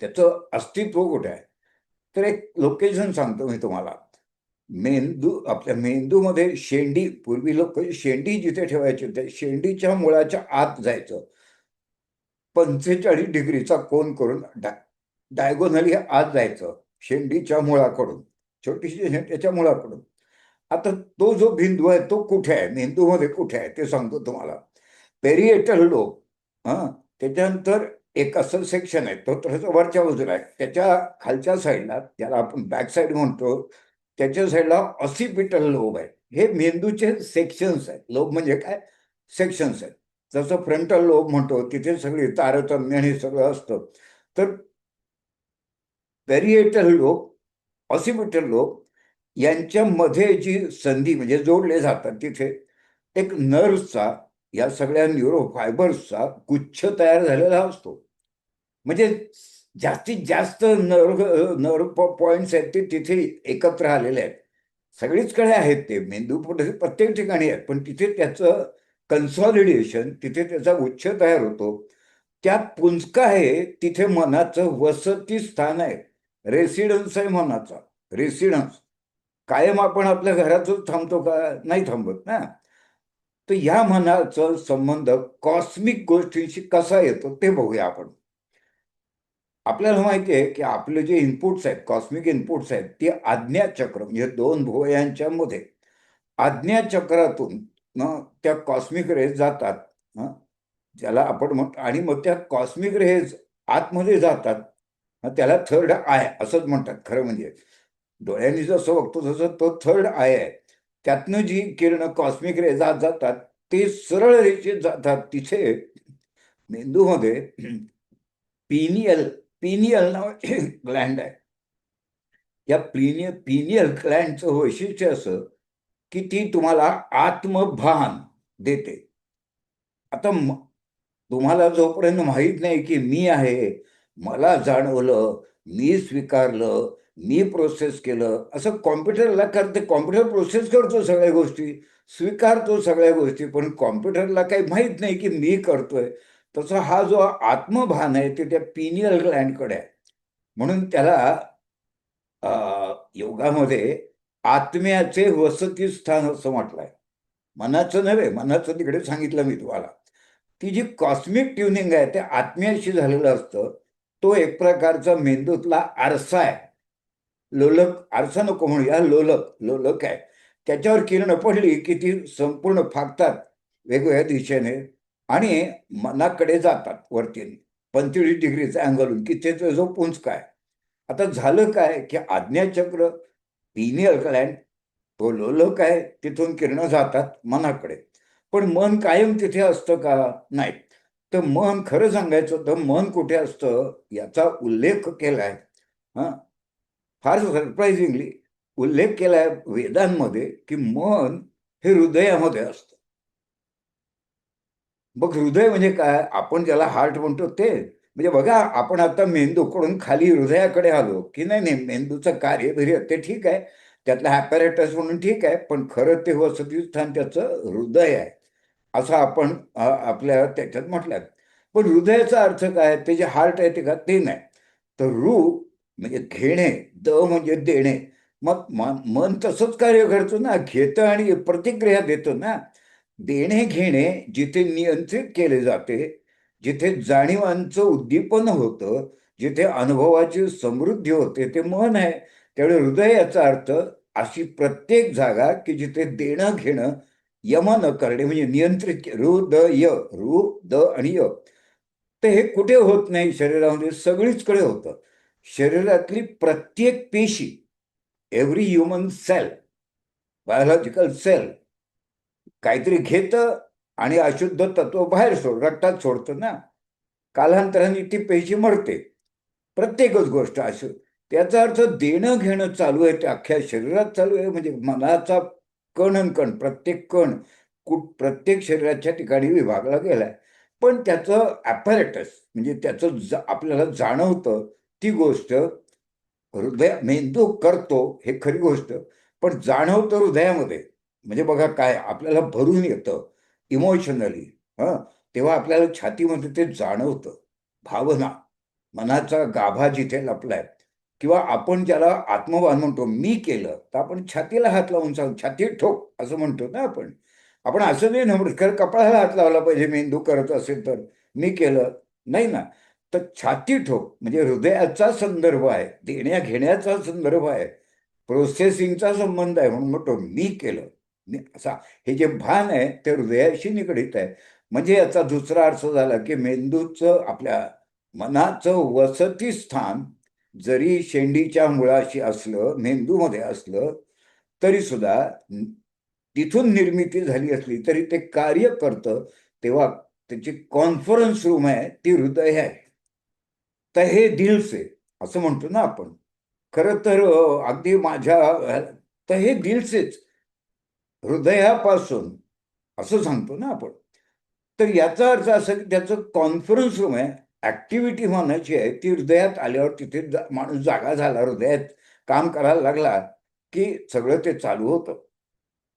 त्याचं अस्तित्व कुठे आहे. तर एक लोकेशन सांगतो मी तुम्हाला. मेंदू, आपल्या मेंदूमध्ये शेंडी, पूर्वी लोक शेंडी जिथे ठेवायचे त्या शेंडीच्या मुळाच्या आत जायचं. 45 डिग्रीचा कोन करून डायगोनली आत जायचं शेंडीच्या मुळाकडून, छोटीशी त्याच्या मुळाकडून. आता तो जो बिंदू आहे तो कुठे आहे, मेंदूमध्ये कुठे आहे ते सांगतो तुम्हाला. पेरिएटल लोब, हा, त्याच्यानंतर एक असं सेक्शन आहे, तो थोडंसं वरच्या बाजूला आहे. त्याच्या खालच्या साईडला, त्याला आपण बॅक साईड म्हणतो, त्याच्या साईडला ऑसिपिटल लोब आहे. हे मेंदूचे सेक्शन्स आहेत. लोब म्हणजे काय, सेक्शन्स आहेत. जसं फ्रंटल लोब म्हणतो, तिथे सगळी तारतम्य हे सगळं असतं. तर पेरिएटल लोब, ऑसिपिटल लोब यांच्यामध्ये जी संधी म्हणजे जोडले जातात, तिथे एक नर्व्हचा, या सगळ्या न्यूरो फायबर्सचा गुच्छ तयार झालेला असतो. म्हणजे जास्तीत जास्त नर्व पॉइंट्स आहेत ते तिथे एकत्र आलेले आहेत. सगळीचकडे आहेत ते, मेंदू प्रत्येक ठिकाणी आहेत, पण तिथे त्याचं कन्सॉलिडेशन, तिथे त्याचा गुच्छ तयार होतो. त्यात पुंजका आहे, तिथे मनाचं वसती स्थान आहे, रेसिडन्स आहे मनाचा, रेसिडन्स. कायम आपण आपल्या घरातच थांबतो का, नाही थांबत ना. तर या मनाचा संबंध कॉस्मिक गोष्टींशी कसा येतो ते बघूया आपण. आपल्याला माहिती आहे की आपले जे इनपुट्स आहेत, कॉस्मिक इनपुट्स आहेत, ते आज्ञाचक्र म्हणजे 2 भुवयांच्या मध्ये आज्ञाचक्रातून त्या कॉस्मिक रेज जातात, ज्याला आपण म्हणतो. आणि मग त्या कॉस्मिक रेज आतमध्ये जातात, त्याला थर्ड आय असंच म्हणतात. खरं म्हणजे डोळ्यांनी जसं बघतो तसं तो थर्ड आय आहे. त्यातनं जी किरण कॉस्मिक रेज आत जातात ते सरळ रेषेत जातात तिथे मेंदूमध्ये पिनियल नावाची ग्लँड आहे. या पिनियल ग्लँडचं वैशिष्ट्य असं की ती तुम्हाला आत्मभान देते. आता तुम्हाला जोपर्यंत माहीत नाही की मी आहे, मला जाणवलं, मी स्वीकारलं, मी प्रोसेस केलं, असं कॉम्प्युटरला करते. कॉम्प्युटर प्रोसेस करतो सगळ्या गोष्टी, स्वीकारतो सगळ्या गोष्टी, पण कॉम्प्युटरला काही माहीत नाही की मी करतोय. तसं हा जो आत्मभान आहे ते त्या पिनियल ग्लँडकडे आहे. म्हणून त्याला योगामध्ये आत्म्याचे वसतिस्थान असं म्हटलंय. मनाचं नव्हे, मनाचं तिकडे सांगितलं मी तुम्हाला. ती जी कॉस्मिक ट्युनिंग आहे ते आत्म्याशी झालेलं असतं. तो एक प्रकारचा मेंदूतला आरसा आहे. लोलक, आरसा नको म्हणूया, लोलक, लोलक आहे. त्याच्यावर किरण पडली की ती संपूर्ण फाकतात वेगवेगळ्या दिशेने आणि मनाकडे जातात वरती 45 डिग्रीचा अँगलून, की त्याचा जो पुंज काय. आता झालं काय की आज्ञाचक्र पिनियल ग्लँड तो लोलक आहे, तिथून किरणं जातात मनाकडे. पण मन कायम तिथे असतं का? नाही. तर मन, खरं सांगायचं तर मन कुठे असतं याचा उल्लेख केलाय, हा, फार सरप्राइझिंगली उल्लेख केलाय वेदांमध्ये, की मन हे हृदयामध्ये असतं. मग हृदय म्हणजे काय? आपण ज्याला हार्ट म्हणतो ते. म्हणजे बघा, आपण आता मेंदूकडून खाली हृदयाकडे आलो की नाही, नाही, मेंदूचं कार्य बिर्य ते ठीक आहे, त्यातलं ॲपॅरेटस म्हणून ठीक आहे, पण खरं ते वसतिस्थान त्याचं हृदय आहे, असं आपण आपल्या त्याच्यात म्हटलं. पण हृदयाचा अर्थ काय? ते जे हार्ट आहे ते का? ते नाही. तर म्हणजे घेणे, म्हणजे देणे. मग मन तसंच कार्य करतो ना, घेतं आणि प्रतिक्रिया देतो ना. देणे घेणे जिथे नियंत्रित केले जाते, जिथे जाणीवांचं उद्दीपन होतं, जिथे अनुभवाची समृद्धी होते, ते मन आहे. त्यामुळे हृदय याचा अर्थ अशी प्रत्येक जागा की जिथे देणं घेणं, यम न करणे, म्हणजे नियंत्रित ऋ द आणि य. तर हे कुठे होत नाही शरीरामध्ये? सगळीचकडे होतं. शरीरातली प्रत्येक पेशी, every human cell, biological cell, काहीतरी घेतं आणि अशुद्ध तत्व बाहेर रक्तात सोडतं ना. कालांतराने ती पेशी मरते. प्रत्येकच गोष्ट अशी. त्याचा अर्थ देणं घेणं चालू आहे, ते अख्ख्या शरीरात चालू आहे. म्हणजे मनाचा कण अन कण, प्रत्येक कण प्रत्येक शरीराच्या ठिकाणी विभागला गेलाय. पण त्याचं ॲपॅरेटस, म्हणजे त्याचं आपल्याला जाणवतं ती गोष्ट मेंदू करतो, हे खरी गोष्ट. पण जाणवतं हृदयामध्ये. म्हणजे बघा काय आपल्याला भरून येतं इमोशनली, हं, तेव्हा आपल्याला छातीमध्ये ते जाणवतं. भावना, मनाचा गाभा जिथे लपलाय, किंवा आपण ज्याला आत्मभान म्हणतो, मी केलं, तर आपण छातीला हात लावून सांग, छाती ठोक असं म्हणतो ना आपण. आपण असं नाही ना म्हणत, खरं कपाळाला हात लावला पाहिजे मेंदू करत असेल तर. मी केलं नाही ना. तर छाती ठोक म्हणजे हृदयाचा संदर्भ आहे, देण्या घेण्याचा संदर्भ आहे, प्रोसेसिंगचा संबंध आहे. म्हणून म्हणतो मी केलं, मी असा. हे जे भान आहे ते हृदयाशी निगडीत आहे. म्हणजे याचा दुसरा अर्थ झाला की मेंदूचं, आपल्या मनाचं वसतिस्थान जरी शेंडीच्या मुळाशी असलं, मेंदूमध्ये असलं, तरी सुद्धा तिथून निर्मिती झाली असली तरी ते कार्य करतं. तेव्हा त्याची कॉन्फरन्स रूम आहे ती हृदय आहे. तर हे दिल से असं म्हणतो ना आपण. खरं तर अगदी माझ्या तर हे दिलसेच, हृदयापासून असं सांगतो ना आपण. तर याचा अर्थ असा की त्याचं कॉन्फरन्स रूम आहे. ऍक्टिव्हिटी म्हणायची आहे ती हृदयात आल्यावर, तिथे माणूस जागा झाला, हृदयात काम करायला लागला की सगळं ते चालू होतं.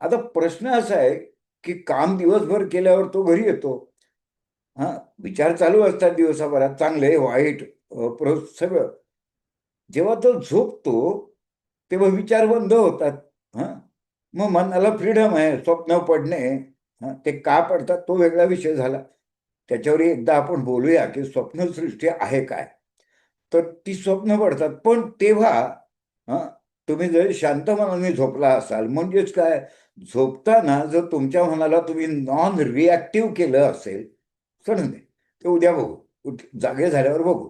आता प्रश्न असा आहे की काम दिवसभर केल्यावर तो घरी येतो, हा, विचार चालू असतात दिवसाभरात, चांगले वाईट, सगळं. जेव्हा तो झोपतो तेव्हा विचार बंद होतात. हा, मग मनाला फ्रीडम आहे, स्वप्न पडणे. हा, ते का पडतात तो वेगळा विषय झाला. त्याच्यावर एकदा आपण बोलूया की स्वप्नसृष्टी आहे काय. तर ती स्वप्न पडतात, पण तेव्हा हा, तुम्ही जर शांत मनाने झोपला असाल, म्हणजेच काय, झोपताना जर तुमच्या मनाला तुम्ही नॉन रिॲक्टिव्ह केलं असेल, सोडून दे, ते उद्या बघू, जागे झाल्यावर बघू.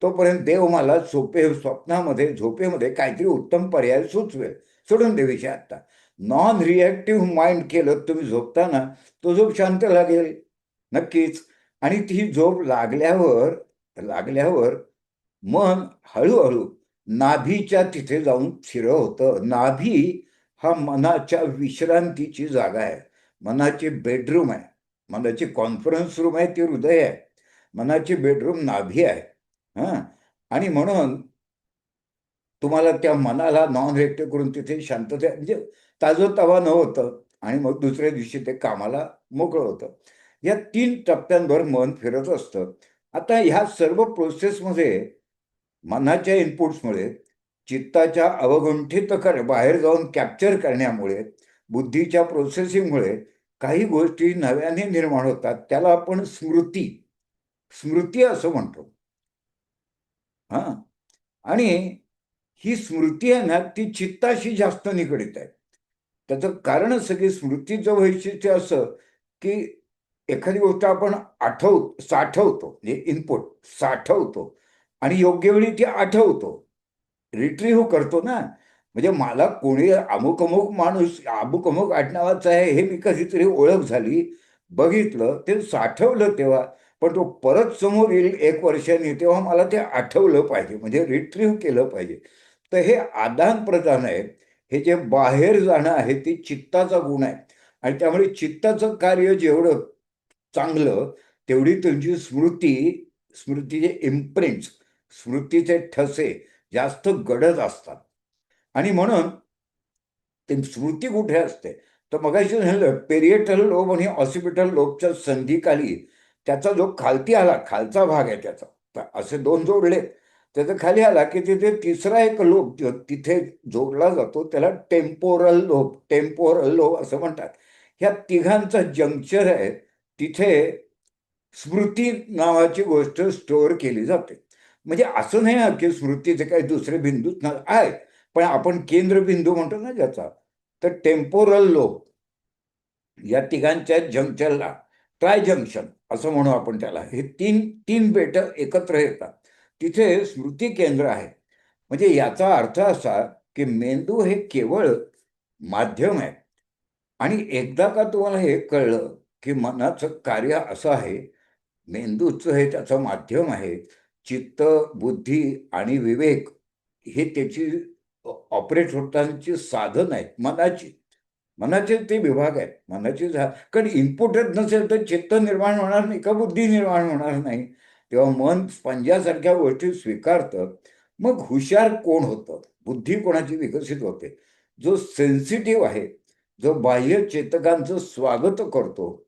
तोपर्यंत देव मला स्वप्नामध्ये, झोपेमध्ये काहीतरी उत्तम पर्याय सुचवेल. सोडून दे विषय आता. नॉन रिॲक्टिव्ह माइंड केलं तुम्ही झोपताना, तो झोप शांत लागेल नक्कीच. आणि ती झोप लागल्यावर लागल्यावर मन हळूहळू नाभीच्या तिथे जाऊन स्थिर होतं. नाभी हा मनाच्या विश्रांतीची जागा आहे, मनाची बेडरूम आहे, मनाची कॉन्फरन्स रूम आहे ती हृदय आहे, मनाची बेडरूम नाभी आहे. हा, आणि म्हणून तुम्हाला त्या मनाला नॉन रिएक्टिव्ह करून तिथे शांतता, म्हणजे ताजंतवा न होतं, आणि मग दुसऱ्या दिवशी ते कामाला मोकळं होतं. या 3 टप्प्यांवर मन फिरत असतं. आता ह्या सर्व प्रोसेसमध्ये मनाच्या इनपुट्समुळे, चित्ताच्या अवगुंठित बाहेर जाऊन कॅप्चर करण्यामुळे, बुद्धीच्या प्रोसेसिंगमुळे काही गोष्टी नव्याने निर्माण होतात. त्याला आपण स्मृती स्मृती असं म्हणतो. हा, आणि ही स्मृती आहे ना, ती चित्ताशी जास्त निगडीत आहे. त्याचं कारण असं की स्मृतीचं वैशिष्ट्य असं की एखादी गोष्ट आपण साठवतो, म्हणजे इनपुट साठवतो आणि योग्य वेळी ती आठवतो, रिट्रीव्ह करतो ना. म्हणजे मला कोणी अमुक अमुक माणूस अमुक अमुक आडनावाचा आहे हे मी कधीतरी ओळख झाली, बघितलं, ते साठवलं तेव्हा. पण तो परत समोर येईल 1 वर्षांनी, तेव्हा मला ते आठवलं पाहिजे, म्हणजे रिट्रीव्ह केलं पाहिजे. तर हे आदान प्रदान आहे. हे जे बाहेर जाणं आहे ते चित्ताचा गुण आहे. आणि त्यामुळे चित्ताचं कार्य जेवढं चांगलं, तेवढी तुमची स्मृतीचे इम्प्रिंट्स, स्मृतीचे ठसे जास्त गडद असतात. आणि म्हणून ते स्मृती कुठे असते, तर मगाशी झालं पेरिएटल लोब आणि ऑसिपिटल लोबच्या संधिकाली त्याचा जो खालती आला, खालचा भाग आहे त्याचा, तर असे दोन जोडले, त्याचा खाली आला की तिथे तिसरा एक लोब तिथे जोडला जातो, त्याला टेम्पोरल लोब असं म्हणतात. ह्या तिघांचा जंक्चर आहे, तिथे स्मृती नावाची गोष्ट स्टोअर केली जाते. म्हणजे असं नाही की स्मृतीचे काही दुसरे बिंदू आहे, पण आपण केंद्रबिंदू म्हणतो ना ज्याचा, तर टेम्पोरल लोब या तिघांच्या जंक्शनला ट्राय जंक्शन असं म्हणू आपण त्याला. हे तीन तीन बेट एकत्र येतात, तिथे स्मृती केंद्र आहे. म्हणजे याचा अर्थ असा की मेंदू हे केवळ माध्यम आहे. आणि एकदा का तुम्हाला हे कळलं की मनाचं कार्य असं आहे, मेंदूचं हे त्याचं माध्यम आहे, चित्त, बुद्धी आणि विवेक हे त्याची ऑपरेट होतानाची साधन आहेत, मनाचे ते विभाग आहेत. कारण इनपुटच नसेल तर चित्त निर्माण होणार नाही का बुद्धी निर्माण होणार नाही. तेव्हा मन स्पंजासारख्या गोष्टी स्वीकारतं. मग हुशार कोण होतं, बुद्धी कोणाची विकसित होते, जो सेन्सिटिव्ह आहे, जो बाह्य चेतकांचं स्वागत करतो,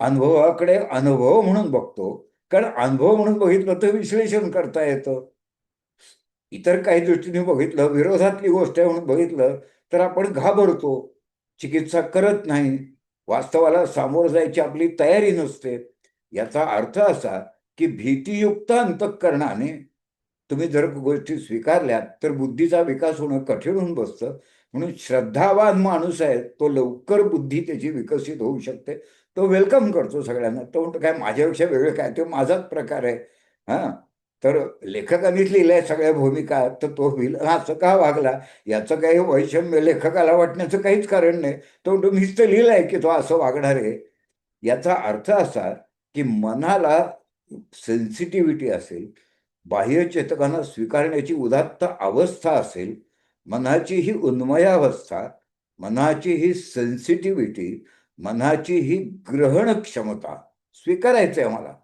अनुभवाकडे अनुभव म्हणून बघतो. कारण अनुभव म्हणून बघितलं तर विश्लेषण करता येतं. इतर काही दृष्टीने बघितलं, विरोधातली गोष्ट आहे म्हणून बघितलं, तर आपण घाबरतो, चिकित्सा करत नाही, वास्तवाला सामोरं जायची आपली तयारी नसते. याचा अर्थ असा की भीतियुक्त अंतःकरणाने तुम्ही जर गोष्टी स्वीकारल्यात तर बुद्धीचा विकास होणं कठीण होऊन बसतं. म्हणून श्रद्धावान माणूस आहे तो लवकर बुद्धी त्याची विकसित होऊ शकते. तो वेलकम करतो सगळ्यांना. तो म्हणतो काय माझ्यापेक्षा वेगळं काय, तो माझाच प्रकार आहे. हा, तर लेखकांनीच लिहिलंय सगळ्या भूमिका, तर तो विलन असं का वागला याचं काही वैषम्य लेखकाला वाटण्याचं काहीच कारण नाही. तो म्हणतो मीच तर लिहिलंय की तो असं वागणार आहे. याचा अर्थ असा की मनाला सेन्सिटिव्हिटी असेल, बाह्य चेतकांना स्वीकारण्याची उदात्त अवस्था असेल, मनाची ही उन्मयावस्था, मनाची ही सेन्सिटिव्हिटी, मनाची ही ग्रहण क्षमता स्वीकारायचं आहे मला,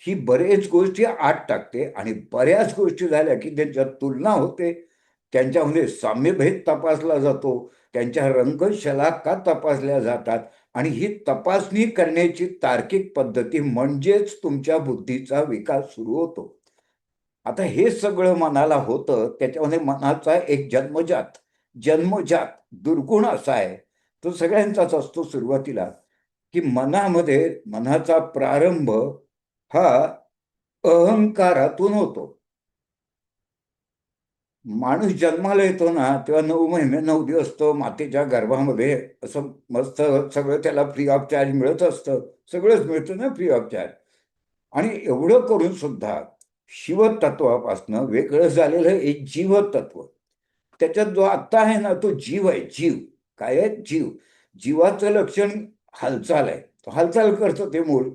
ही बरेच गोष्टी आत टाकते. आणि बऱ्याच गोष्टी झाल्या की त्यांच्यात तुलना होते, त्यांच्यामध्ये साम्यभेद तपासला जातो, त्यांच्या रंगशलाका तपासल्या जातात. आणि ही तपासणी करण्याची तार्किक पद्धती म्हणजेच तुमच्या बुद्धीचा विकास सुरू होतो. आता हे सगळं मनाला होतं, त्याच्यामध्ये मनाचा एक जन्मजात दुर्गुण असा आहे, तो सगळ्यांचाच असतो सुरुवातीला, की मनाचा प्रारंभ हा अहंकारातून होतो. माणूस जन्माला येतो ना तेव्हा 9 महिने 9 दिवस तो मातेच्या गर्भामध्ये असं मस्त सगळं त्याला फ्री ऑफ चार्ज मिळत असतं. सगळंच मिळतं ना फ्री ऑफ चार्ज. आणि एवढं करून सुद्धा शिवतत्वापासनं वेगळं झालेलं एक जीवतत्व, त्याच्यात जो आत्ता आहे ना तो जीव आहे. काय आहे? जीवाचं लक्षण हालचाल आहे. तो हालचाल करतो, ते मूळ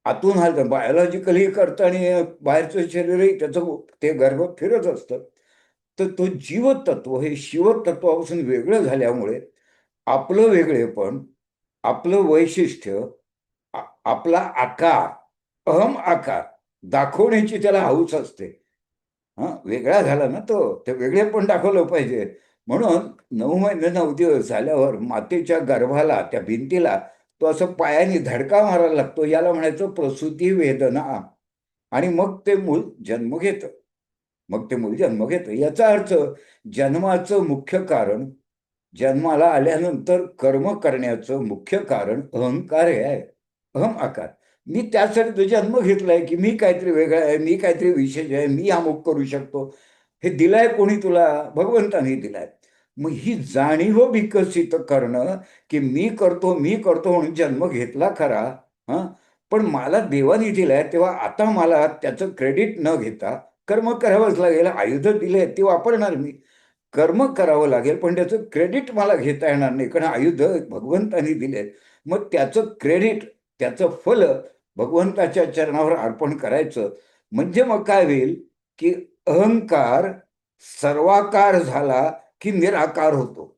आतून हालतं, बायोलॉजिकली करतं आणि बाहेरचं शरीरही त्याचं ते गर्भ फिरत असतं. तर तो जीवतत्व हे शिवतत्वापासून वेगळं झाल्यामुळे आपलं वेगळेपण, आपलं वैशिष्ट्य, आपला आकार, आकार दाखवण्याची त्याला हौस असते. हा, वेगळा झाला ना तो, ते वेगळे पण दाखवलं पाहिजे. म्हणून 9 महिने 9 दिवस झाल्यावर मातेच्या गर्भाला, त्या भिंतीला तो असं पायाने धडका मारायला लागतो. याला म्हणायचं प्रसूती वेदना. आणि मग ते मूल जन्म घेतं. याचा अर्थ जन्माचं मुख्य कारण, जन्माला आल्यानंतर कर्म करण्याचं मुख्य कारण अहंकार हे आहे. आकार. मी त्यासाठी तो जन्म घेतलाय की मी काहीतरी वेगळं आहे, मी काहीतरी विशेष आहे, मी अमुक करू शकतो. हे दिलाय कोणी तुला? भगवंतानी दिलाय. मग ही जाणीव विकसित करणं की मी करतो म्हणून जन्म घेतला खरा, हा, पण मला देवाने दिलाय तेव्हा आता मला त्याचं क्रेडिट न घेता कर्म करावंच लागेल. आयुध दिले ती वापरणार मी. कर्म करावं लागेल, पण त्याचं क्रेडिट मला घेता येणार नाही, कारण आयुध भगवंतानी दिले. मग त्याचं क्रेडिट, त्याचं फल भगवंताच्या चरणावर अर्पण करायचं. म्हणजे मग काय होईल की अहंकार सर्वाकार झाला की निराकार होतो.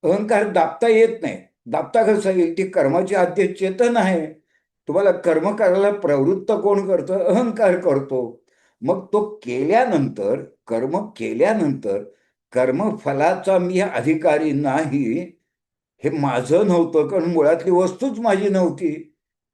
अहंकार दाबता येत नाही. दाबता कसं येईल? ती कर्माची आद्य चेतन आहे. तुम्हाला कर्म करायला प्रवृत्त कोण करतं? अहंकार करतो. मग तो केल्यानंतर, कर्म केल्यानंतर कर्मफलाचा मी अधिकारी नाही, हे माझं नव्हतं, कारण मुळातली वस्तूच माझी नव्हती.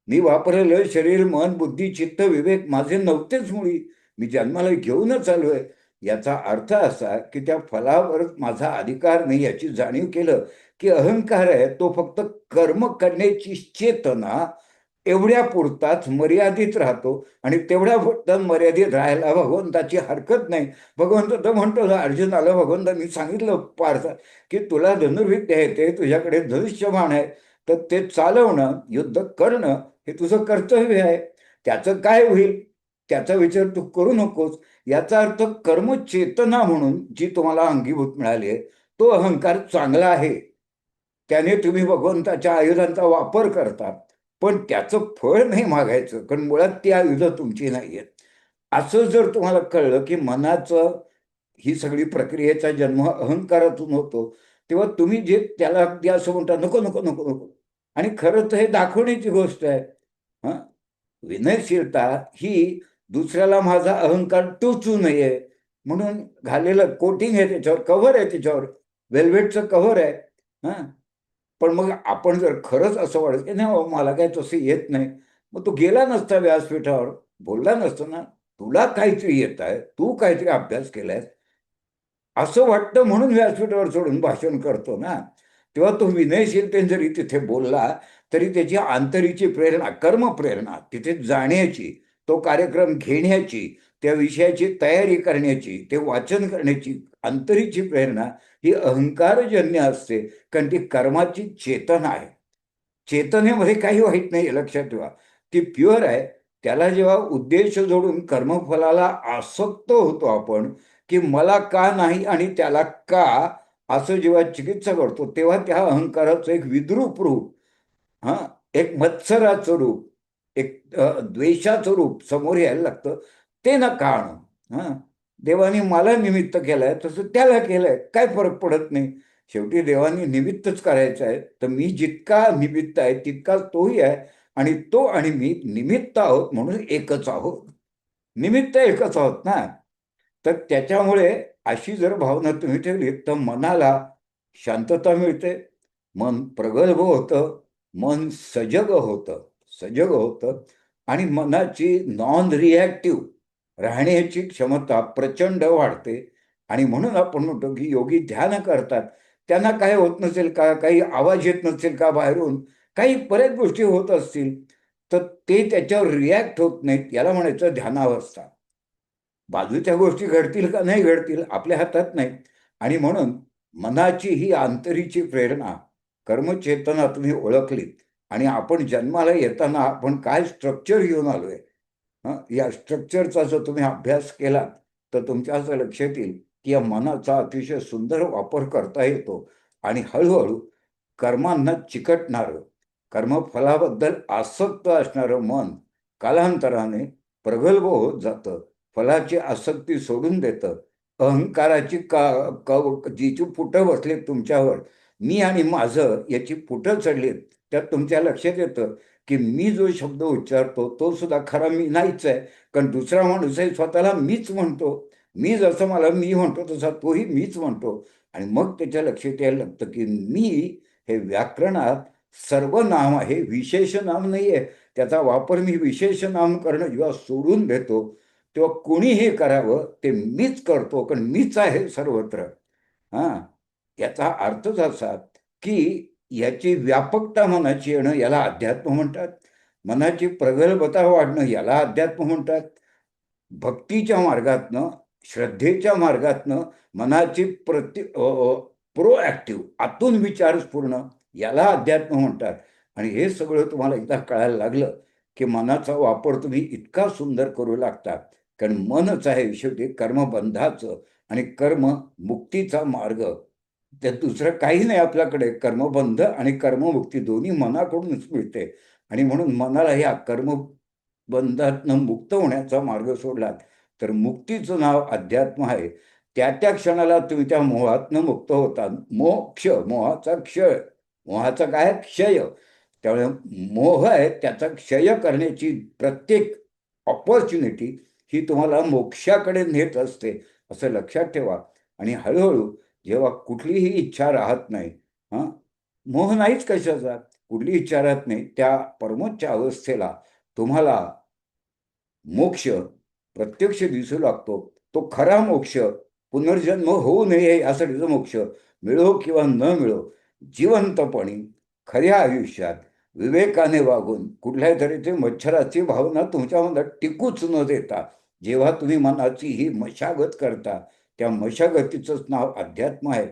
मी वापरलेलं शरीर, मन, बुद्धी, चित्त, विवेक माझे नव्हतेच मुळी. मी जन्माला घेऊनच आलोय. याचा अर्थ असा की त्या फलावर माझा अधिकार नाही याची जाणीव केलं की अहंकार आहे तो फक्त कर्म करण्याची चेतना एवढ्या पुरताच मर्यादित राहतो. आणि तेवढ्या पुरतात मर्यादित राहायला भगवंताची हरकत नाही. भगवंत तर म्हणतो अर्जुनाला, भगवंतांनी सांगितलं पार्थ की तुला धनुर्विद्या येते, तुझ्याकडे धनुष्यबाण आहे, तर ते चालवणं, युद्ध करणं हे तुझं कर्तव्य आहे. त्याचं काय होईल त्याचा विचार तू करू नकोस. याचा अर्थ कर्मचेतना म्हणून जी तुम्हाला अंगीभूत मिळाली आहे तो अहंकार चांगला आहे. त्याने तुम्ही भगवंताच्या आयुधांचा वापर करता, पण त्याचं फळ नाही मागायचं, कारण मुळात ती आयुधं तुमची नाही आहेत. असं जर तुम्हाला कळलं की मनाचं ही सगळी प्रक्रियेचा जन्म अहंकारातून होतो, तेव्हा तुम्ही जे त्याला अगदी असं म्हणता नको नको नको नको, आणि खरं तर हे दाखवण्याची गोष्ट आहे. हा, विनयशीलता ही दुसऱ्याला माझा अहंकार टोचू नये म्हणून घालेलं कोटिंग आहे, त्याच्यावर कव्हर आहे, त्याच्यावर वेल्वेटचं कव्हर आहे. हा, पण मग आपण जर खरंच असं वाटत की नाही बाबा मला काही तसं येत नाही, मग तो गेला नसता व्यासपीठावर, बोलला नसतो ना. तुला काहीतरी येत आहे, तू काहीतरी अभ्यास केलाय असं वाटतं म्हणून व्यासपीठावर सोडून भाषण करतो ना. तेव्हा तो विनयशीलतेने जरी तिथे बोलला तरी त्याची आंतरीची प्रेरणा, कर्म प्रेरणा, तिथे जाण्याची, तो कार्यक्रम घेण्याची, त्या विषयाची तयारी करण्याची, ते वाचन करण्याची आंतरीची प्रेरणा ही अहंकारजन्य असते, कारण ती कर्माची चेतना आहे. चेतनेमध्ये काही वाईट नाही, लक्षात ठेवा. ती प्युअर आहे. त्याला जेव्हा उद्देश जोडून कर्मफलाला आसक्त होतो आपण, की मला का नाही आणि त्याला का, असं जेव्हा चिकित्सा करतो तेव्हा त्या अहंकाराचं एक विद्रूप रूप, हा, एक मत्सराचं रूप, एक द्वेषाचं रूप समोर यायला लागतं. ते नका आणू. हा, देवाने मला निमित्त केलंय तसं त्याला केलंय, काय फरक पडत नाही. शेवटी देवाने निमित्तच करायचं आहे, तर मी जितका निमित्त आहे तितका तोही आहे. आणि तो आणि मी निमित्त आहोत म्हणून एकच आहोत. निमित्त एकच आहोत ना. तर त्याच्यामुळे अशी जर भावना तुम्ही ठेवली तर मनाला शांतता मिळते, मन प्रगल्भ होतं, मन सजग होतं, सजग होतं. आणि मनाची नॉन रिॲक्टिव्ह राहण्याची क्षमता प्रचंड वाढते. आणि म्हणून आपण म्हणतो की योगी ध्यान करतात, त्यांना काय होत नसेल का, काही आवाज येत नसेल का बाहेरून, काही बऱ्याच गोष्टी होत असतील, तर ते त्याच्यावर रिॲक्ट होत नाहीत. याला म्हणायचं ध्यानावस्था. बाजूच्या गोष्टी घडतील का नाही घडतील आपल्या हातात नाही. आणि म्हणून मनाची ही आंतरीची प्रेरणा, कर्मचेतना तुम्ही ओळखलीत, आणि आपण जन्माला येताना आपण काय स्ट्रक्चर घेऊन आलोय, या स्ट्रक्चरचा जर तुम्ही अभ्यास केला तर तुमच्या असं लक्षात येईल की या मनाचा अतिशय सुंदर वापर करता येतो. आणि हळूहळू कर्मांना चिकटणारं, कर्मफलाबद्दल आसक्त असणारं मन कालांतराने प्रगल्भ होत जातं, फलाची आसक्ती सोडून देतं. अहंकाराची जिची पुटं बसलेत तुमच्यावर, मी आणि माझं याची पुटं चढलीत, त्यात तुमच्या लक्षात येतं की मी जो शब्द उच्चारतो तो सुद्धा खरा मी नाहीच आहे, कारण दुसरा माणूस आहे स्वतःला मीच म्हणतो. मी जसं मला मी म्हणतो तसा तोही मीच म्हणतो. आणि मग त्याच्या लक्षात यायला लागतं की मी हे व्याकरणात सर्वनाम आहे, विशेष नाम नाही आहे. त्याचा वापर मी विशेष नाम करणं जेव्हा सोडून देतो तेव्हा कोणीही करावं ते मीच करतो, कारण मीच आहे सर्वत्र. हा, याचा अर्थच असा की याची व्यापकता मनाची येणं याला अध्यात्म म्हणतात. मनाची प्रगल्भता वाढणं याला अध्यात्म म्हणतात. भक्तीच्या मार्गातनं, श्रद्धेच्या मार्गातनं मनाची प्रोॲक्टिव्ह आतून विचारपूर्ण याला अध्यात्म म्हणतात. आणि हे सगळं तुम्हाला एकदा कळायला लागलं की मनाचा वापर तुम्ही इतका सुंदर करू लागता, कारण मनच आहे शेवटी कर्मबंधाचं आणि कर्म मुक्तीचा मार्ग. त्यात दुसरं काही नाही आपल्याकडे. कर्मबंध आणि कर्ममुक्ती दोन्ही मनाकडूनच मिळते. आणि म्हणून मनाला ह्या कर्मबंधातनं मुक्त होण्याचा मार्ग सोडलात तर मुक्तीचं नाव अध्यात्म आहे. त्या त्या क्षणाला तुम्ही त्या मोहातनं मुक्त होता. मोक्ष, मोहाचा क्षय. मोहाचा काय? क्षय. त्यामुळे मोह आहे त्याचा क्षय करण्याची प्रत्येक ऑपॉर्च्युनिटी ही तुम्हाला मोक्षाकडे नेत असते, असं लक्षात ठेवा. आणि हळूहळू जेव्हा कुठलीही इच्छा राहत नाही, हा, मोह नाहीच कशाचा, कुठली इच्छा राहत नाही, त्या परमोच्च अवस्थेला तुम्हाला मोक्ष प्रत्यक्ष दिसू लागतो. तो खरा मोक्ष, पुनर्जन्म होऊ नये यासाठीचा मोक्ष. मिळो किंवा न मिळो, जिवंतपणी खऱ्या आयुष्यात विवेकाने वागून कुठल्याही तऱ्हेची मच्छराची भावना तुमच्यामध्ये टिकूच न देता जेव्हा तुम्ही मनाची ही मशागत करता, त्या मशागतीचंच नाव अध्यात्म आहे.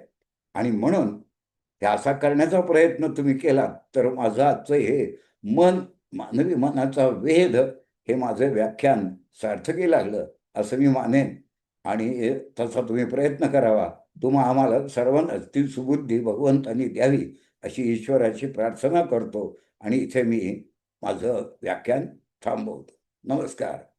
आणि म्हणून हे असा करण्याचा प्रयत्न तुम्ही केला तर माझं आजचं हे मन, मानवी मनाचा वेध, हे माझं व्याख्यान सार्थकी लागलं असं मी मानेन. आणि तसा तुम्ही प्रयत्न करावा. आम्हाला सर्वांना ती सुबुद्धी भगवंतांनी द्यावी अशी ईश्वराची प्रार्थना करतो आणि इथे मी माझं व्याख्यान थांबवतो. नमस्कार.